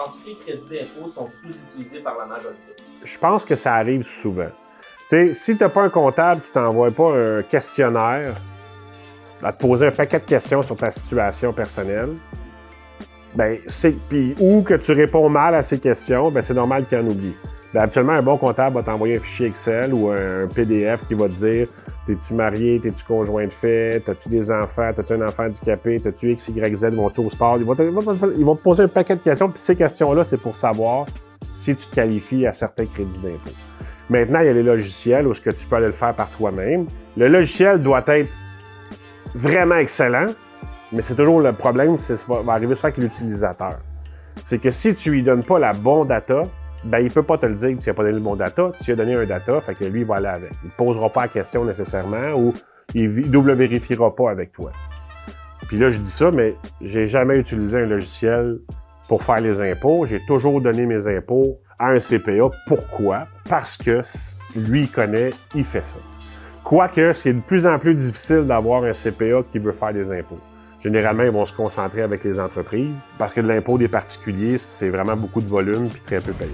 penses-tu que les crédits d'impôt sont sous-utilisés par la majorité? Je pense que ça arrive souvent. Tu sais, si tu n'as pas un comptable qui t'envoie pas un questionnaire à te poser un paquet de questions sur ta situation personnelle, ben ou que tu réponds mal à ces questions, ben c'est normal qu'il en oublie. Ben, habituellement, un bon comptable va t'envoyer un fichier Excel ou un PDF qui va te dire t'es-tu marié, t'es-tu conjoint de fait, t'as-tu des enfants, t'as-tu un enfant handicapé, t'as-tu X, Y, Z, vont-tu au sport? Ils vont te poser un paquet de questions, puis ces questions-là, c'est pour savoir si tu te qualifies à certains crédits d'impôt. Maintenant, il y a les logiciels où ce que tu peux aller le faire par toi-même. Le logiciel doit être vraiment excellent, mais c'est toujours le problème, ça va arriver souvent avec l'utilisateur. C'est que si tu lui donnes pas la bonne data, ben il peut pas te le dire que tu n'as pas donné le bon data, tu lui as donné un data, fait que lui, il va aller avec. Il ne posera pas la question nécessairement ou il double vérifiera pas avec toi. Puis là, je dis ça, mais j'ai jamais utilisé un logiciel pour faire les impôts. J'ai toujours donné mes impôts à un CPA. Pourquoi? Parce que lui, il connaît, il fait ça. Quoique, c'est de plus en plus difficile d'avoir un CPA qui veut faire des impôts. Généralement, ils vont se concentrer avec les entreprises parce que de l'impôt des particuliers, c'est vraiment beaucoup de volume puis très peu payant.